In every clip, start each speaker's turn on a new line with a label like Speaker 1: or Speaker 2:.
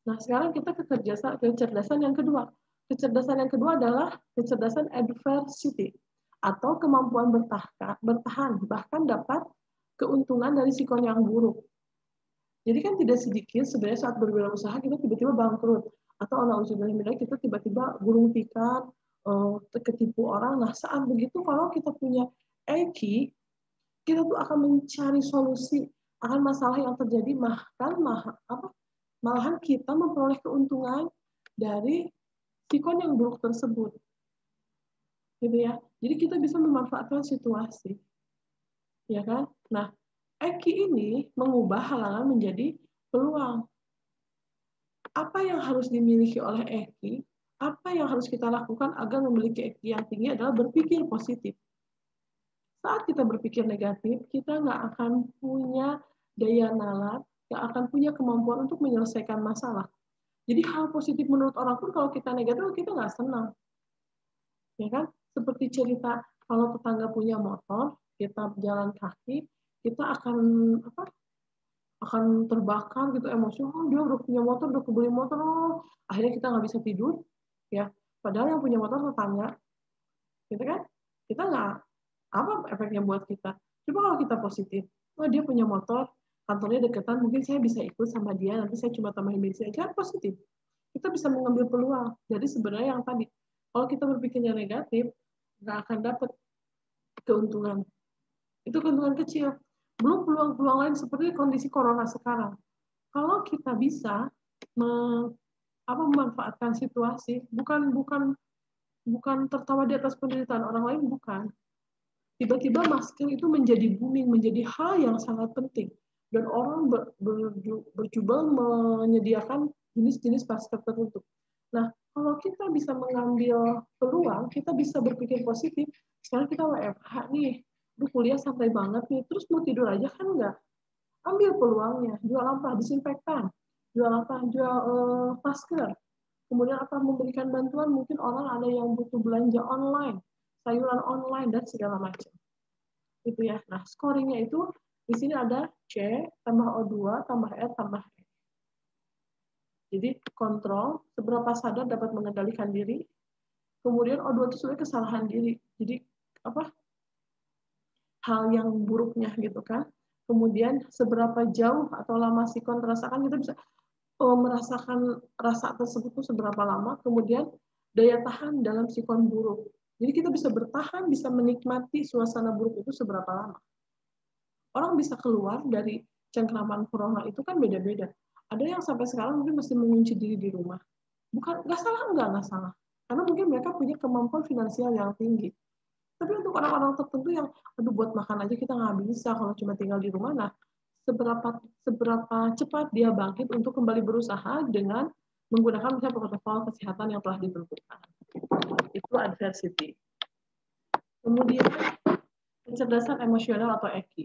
Speaker 1: Nah, sekarang kita ke kecerdasan yang kedua. Kecerdasan yang kedua adalah kecerdasan adversity atau kemampuan bertahan, bahkan dapat keuntungan dari sikon yang buruk. Jadi kan tidak sedikit sebenarnya saat berwirausaha kita tiba-tiba bangkrut atau alhamdulillah kita tiba-tiba gulung tikar, ketipu orang. Nah, saat begitu kalau kita punya EQ, kita tuh akan mencari solusi akan masalah yang terjadi, malahan kita memperoleh keuntungan dari sikon yang buruk tersebut, gitu ya. Jadi kita bisa memanfaatkan situasi, ya kan? Nah, EQ ini mengubah halangan menjadi peluang. Apa yang harus dimiliki oleh EQ? Apa yang harus kita lakukan agar memiliki EQ yang tinggi adalah berpikir positif. Saat kita berpikir negatif, kita nggak akan punya daya nalar, nggak akan punya kemampuan untuk menyelesaikan masalah. Jadi hal positif menurut orang pun kalau kita negatif, kita nggak senang. Ya kan? Seperti cerita kalau tetangga punya motor, kita jalan kaki, kita akan terbakar gitu emosi. Oh, dia udah punya motor, udah kebeli motor, oh. Akhirnya kita nggak bisa tidur, ya. Padahal yang punya motor tetangga, gitu kan? Kita nggak apa efeknya buat kita. Coba kalau kita positif, oh dia punya motor, kantornya deketan, mungkin saya bisa ikut sama dia, nanti saya cuma tambahin bensin aja, positif. Kita bisa mengambil peluang. Jadi sebenarnya yang tadi, kalau kita berpikirnya negatif, nggak akan dapat keuntungan. Itu keuntungan kecil. Belum peluang-peluang lain seperti kondisi corona sekarang. Kalau kita bisa memanfaatkan situasi, bukan tertawa di atas penderitaan orang lain, bukan. Tiba-tiba masker itu menjadi booming, menjadi hal yang sangat penting. Dan orang bercoba menyediakan jenis-jenis masker tertentu. Nah, kalau kita bisa mengambil peluang, kita bisa berpikir positif. Sekarang kita WFH nih, kuliah santai banget nih, terus mau tidur aja kan enggak. Ambil peluangnya, jual apa? Disinfektan, jual apa? Jual masker. Kemudian apa? Memberikan bantuan, mungkin orang ada yang butuh belanja online, sayuran online, dan segala macam. Itu ya. Nah, scoringnya itu di sini ada C tambah O2 tambah R tambah E. Jadi kontrol, seberapa sadar dapat mengendalikan diri. Kemudian O2 itu sebenarnya kesalahan diri. Jadi apa? Hal yang buruknya gitu kan. Kemudian seberapa jauh atau lama sikon terasakan, kita bisa merasakan rasa tersebut itu seberapa lama. Kemudian daya tahan dalam sikon buruk. Jadi kita bisa bertahan, bisa menikmati suasana buruk itu seberapa lama. Orang bisa keluar dari cengkraman corona itu kan beda-beda. Ada yang sampai sekarang mungkin masih mengunci diri di rumah. Bukan nggak salah. Karena mungkin mereka punya kemampuan finansial yang tinggi. Tapi untuk orang-orang tertentu yang, aduh buat makan aja kita nggak bisa kalau cuma tinggal di rumah, nah seberapa cepat dia bangkit untuk kembali berusaha dengan menggunakan misalnya protokol kesehatan yang telah ditentukan. Itu adversity. Kemudian kecerdasan emosional atau EQ.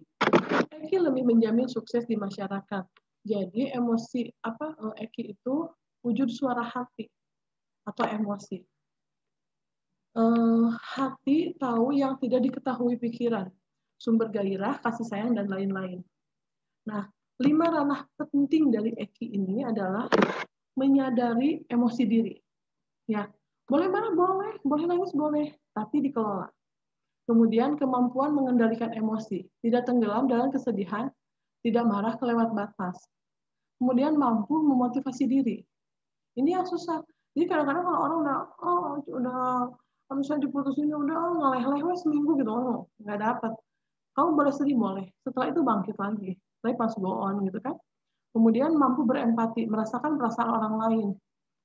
Speaker 1: EQ lebih menjamin sukses di masyarakat. Jadi EQ itu wujud suara hati atau emosi. Hati tahu yang tidak diketahui pikiran, sumber gairah, kasih sayang, dan lain-lain. Nah, 5 ranah penting dari EQ ini adalah menyadari emosi diri. Ya, boleh marah, boleh nangis, boleh, tapi dikelola. Kemudian kemampuan mengendalikan emosi, tidak tenggelam dalam kesedihan, tidak marah kelewat batas. Kemudian mampu memotivasi diri. Ini yang susah. Jadi kadang-kadang kalau orang udah misalnya diputusin udah ngeleh-leh seminggu gitu, nggak dapat. Kamu boleh sedih, boleh. Setelah itu bangkit lagi. Tapi pas go on gitu kan. Kemudian mampu berempati, merasakan perasaan orang lain.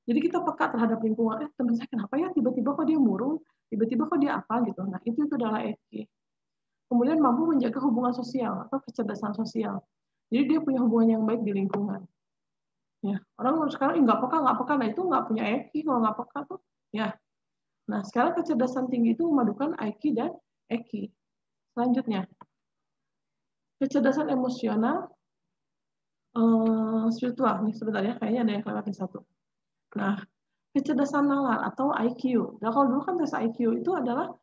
Speaker 1: Jadi kita peka terhadap lingkungan. Teman saya kenapa ya tiba-tiba kok dia murung, tiba-tiba kok dia apa gitu. Nah itu adalah EQ. Kemudian mampu menjaga hubungan sosial atau kecerdasan sosial. Jadi dia punya hubungan yang baik di lingkungan. Ya, orang sekarang nggak peka, nah itu nggak punya EQ kalau nggak peka tuh. Ya, nah sekarang kecerdasan tinggi itu memadukan IQ dan EQ. Selanjutnya, kecerdasan emosional, spiritual nih sebentar ya, kayaknya ada yang kelewat satu. Nah, kecerdasan nalar atau IQ. Nah, kalau dulu kan tes IQ itu adalah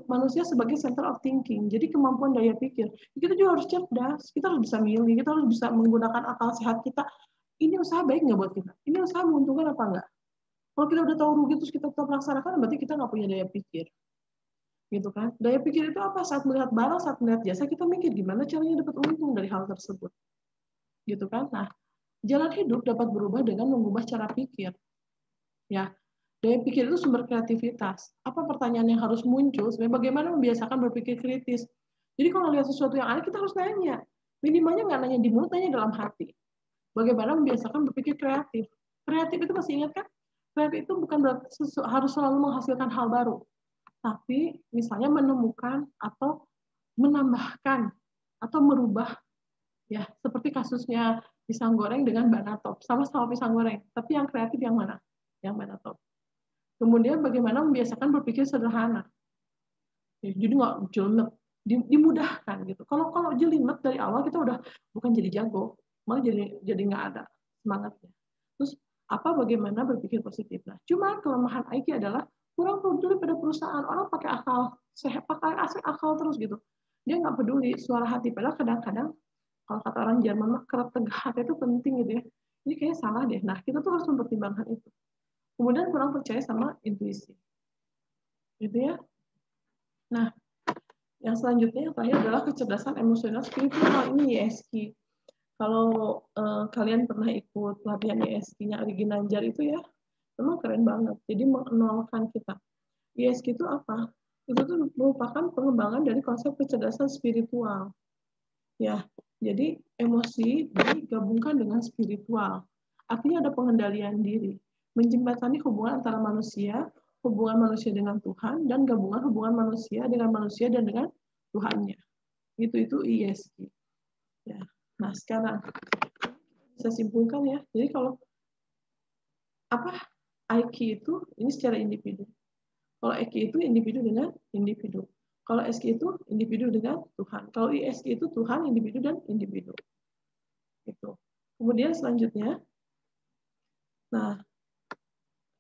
Speaker 1: manusia sebagai center of thinking. Jadi kemampuan daya pikir. Kita juga harus cerdas, kita harus bisa milih, kita harus bisa menggunakan akal sehat kita. ini usaha baik nggak buat kita? Ini usaha menguntungkan apa enggak? Kalau kita udah tahu rugi terus kita tetap laksanakan, berarti kita nggak punya daya pikir. Gitu kan? Daya pikir itu apa? Saat melihat barang, saat melihat jasa, kita mikir gimana caranya dapat untung dari hal tersebut. Gitu kan? Nah, jalan hidup dapat berubah dengan mengubah cara pikir. Ya, daya pikir itu sumber kreativitas. Apa pertanyaan yang harus muncul? Sebenarnya bagaimana membiasakan berpikir kritis. Jadi kalau lihat sesuatu yang aneh, kita harus nanya. Minimalnya nggak nanya di mulut, nanya dalam hati. Bagaimana membiasakan berpikir kreatif. Kreatif itu masih ingat kan? Kreatif itu bukan berarti harus selalu menghasilkan hal baru. Tapi misalnya menemukan atau menambahkan atau merubah. Ya, seperti kasusnya pisang goreng dengan banatop. Sama-sama pisang goreng. Tapi yang kreatif yang mana? Yang banatop. Kemudian bagaimana membiasakan berpikir sederhana. Jadi nggak jelimet, dimudahkan gitu. Kalau jelimet dari awal kita udah bukan jadi jago, malah jadi nggak ada semangatnya. Terus bagaimana berpikir positif. Nah, cuma kelemahan IQ adalah kurang peduli pada perusahaan. Orang pakai akal, pakai akal terus gitu. Dia nggak peduli suara hati. Padahal kadang-kadang kalau kata orang Jerman mah kerap tegak hati itu penting gitu ya. Ini kayaknya salah deh. Nah, kita tuh harus mempertimbangkan itu. Kemudian kurang percaya sama intuisi. Gitu ya. Nah, yang selanjutnya yang terakhir adalah kecerdasan emosional spiritual. Ini YSQ. Kalau kalian pernah ikut pelatihan YSQ-nya Ari Ginanjar itu ya, memang keren banget. Jadi mengenalkan kita. YSQ itu apa? Itu tuh merupakan pengembangan dari konsep kecerdasan spiritual. Ya, jadi emosi digabungkan dengan spiritual. Artinya ada pengendalian diri, menjembatani hubungan antara manusia, hubungan manusia dengan Tuhan, dan gabungan hubungan manusia dan dengan Tuhannya. Itu ISG. Ya. Nah, sekarang bisa simpulkan ya. Jadi kalau IQ itu ini secara individu. Kalau EQ itu individu dengan individu. Kalau SQ itu individu dengan Tuhan. Kalau ISG itu Tuhan, individu, dan individu. Gitu. Kemudian selanjutnya, nah,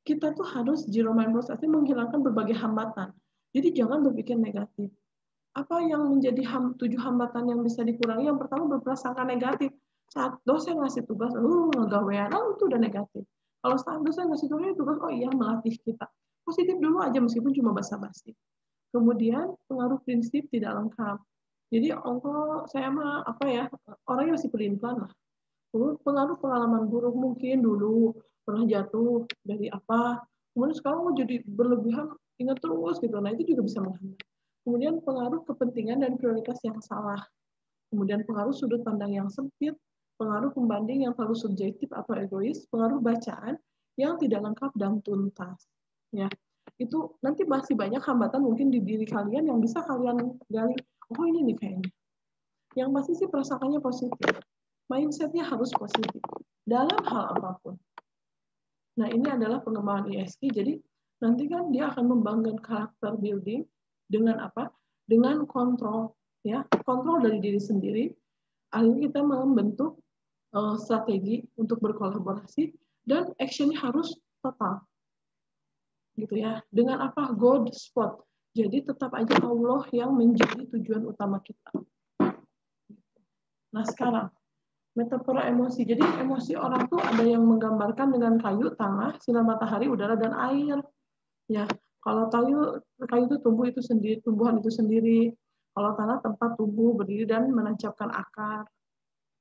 Speaker 1: kita tuh harus zero mind process, artinya menghilangkan berbagai hambatan. Jadi jangan berpikir negatif. Apa yang menjadi 7 hambatan yang bisa dikurangi? Yang pertama, berprasangka negatif. Saat dosen ngasih tugas, ngegawean, itu udah negatif. Kalau saat dosen ngasih tugas, oh iya, melatih kita. Positif dulu aja meskipun cuma basa-basi. Kemudian pengaruh prinsip tidak lengkap. Jadi saya mah orangnya masih pelin-pelan lah. Pengaruh pengalaman buruk mungkin dulu pernah jatuh dari kemudian sekarang jadi berlebihan, ingat terus gitu. Nah, itu juga bisa menghambat. Kemudian pengaruh kepentingan dan prioritas yang salah. Kemudian pengaruh sudut pandang yang sempit, pengaruh pembanding yang terlalu subjektif atau egois, pengaruh bacaan yang tidak lengkap dan tuntas. Ya, itu nanti masih banyak hambatan mungkin di diri kalian yang bisa kalian gali. Oh, ini nih kayaknya. Yang pasti sih perasaannya positif. Mindset-nya harus positif dalam hal apapun. Nah, ini adalah pengembangan ISQ. Jadi nanti kan dia akan membangun karakter building dengan Dengan kontrol, ya, kontrol dari diri sendiri. Akhirnya kita membentuk strategi untuk berkolaborasi dan action-nya harus total, gitu ya. Dengan God spot. Jadi tetap aja Allah yang menjadi tujuan utama kita. Nah, sekarang metafora emosi. Jadi emosi orang tuh ada yang menggambarkan dengan kayu, tanah, sinar matahari, udara, dan air. Ya, kalau kayu itu tumbuhan itu sendiri. Kalau tanah tempat tumbuh, berdiri, dan menancapkan akar.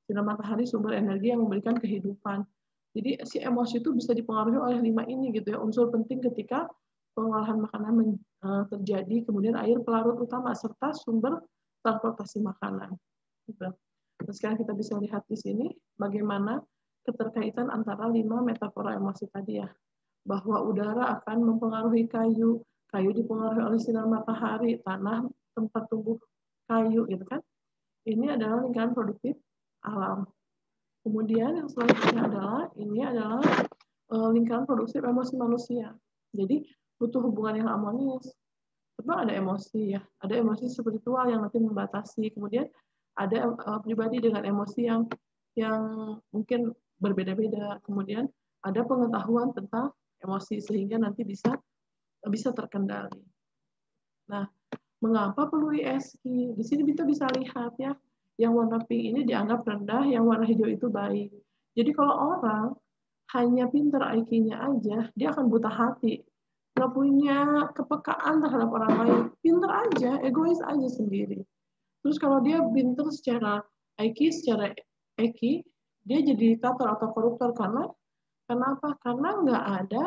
Speaker 1: Sinar matahari sumber energi yang memberikan kehidupan. Jadi si emosi itu bisa dipengaruhi oleh 5 ini gitu ya. Unsur penting ketika pengolahan makanan terjadi, kemudian air pelarut utama serta sumber transportasi makanan. Gitu. Nah, sekarang kita bisa lihat di sini bagaimana keterkaitan antara 5 metafora emosi tadi ya. Bahwa udara akan mempengaruhi kayu, kayu dipengaruhi oleh sinar matahari, tanah tempat tumbuh kayu gitu kan. Ini adalah lingkaran produktif alam. Kemudian yang selanjutnya adalah lingkaran produktif emosi manusia. Jadi butuh hubungan yang harmonis. Sebab ada emosi ya, ada emosi spiritual yang nanti membatasi. Kemudian ada pribadi dengan emosi yang mungkin berbeda-beda. Kemudian ada pengetahuan tentang emosi sehingga nanti bisa terkendali. Nah, mengapa perlu ISQ? Di sini kita bisa lihat ya, yang warna pink ini dianggap rendah, yang warna hijau itu baik. Jadi kalau orang hanya pinter IQ-nya aja, dia akan buta hati, nggak punya kepekaan terhadap orang lain, pinter aja, egois aja sendiri. Terus kalau dia pinter secara IQ, dia jadi diktator atau koruptor karena kenapa? Karena nggak ada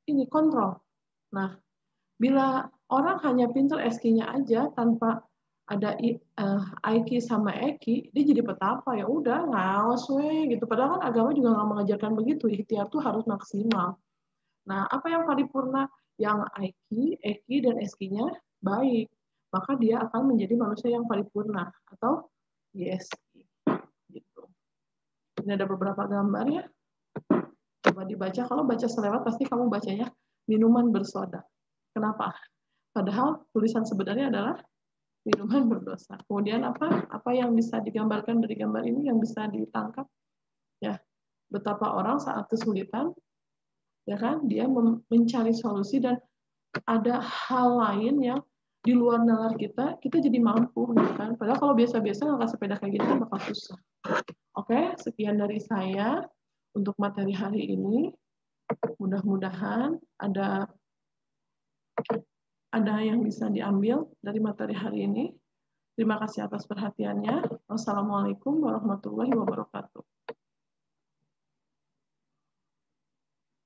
Speaker 1: ini kontrol. Nah, bila orang hanya pinter SQ-nya aja tanpa ada IQ sama EQ, dia jadi petapa, ya udah ngawas we gitu. Padahal kan agama juga nggak mengajarkan begitu, ikhtiar tuh harus maksimal. Nah, apa yang paripurna? Yang IQ, EQ, dan SQ-nya baik, maka dia akan menjadi manusia yang paripurna atau YSI. Gitu. Ini ada beberapa gambar ya. Coba dibaca, kalau baca selewat pasti kamu bacanya minuman bersoda. Kenapa? Padahal tulisan sebenarnya adalah minuman berdosa. Kemudian apa yang bisa digambarkan dari gambar ini, yang bisa ditangkap? Ya, betapa orang saat kesulitan, ya kan, dia mencari solusi dan ada hal lain yang di luar nalar kita jadi mampu, gitu kan. Padahal kalau biasa-biasa ngangkat sepeda kayak gini kan bakal susah. Oke, sekian dari saya untuk materi hari ini. Mudah-mudahan ada yang bisa diambil dari materi hari ini. Terima kasih atas perhatiannya. Wassalamualaikum warahmatullahi wabarakatuh.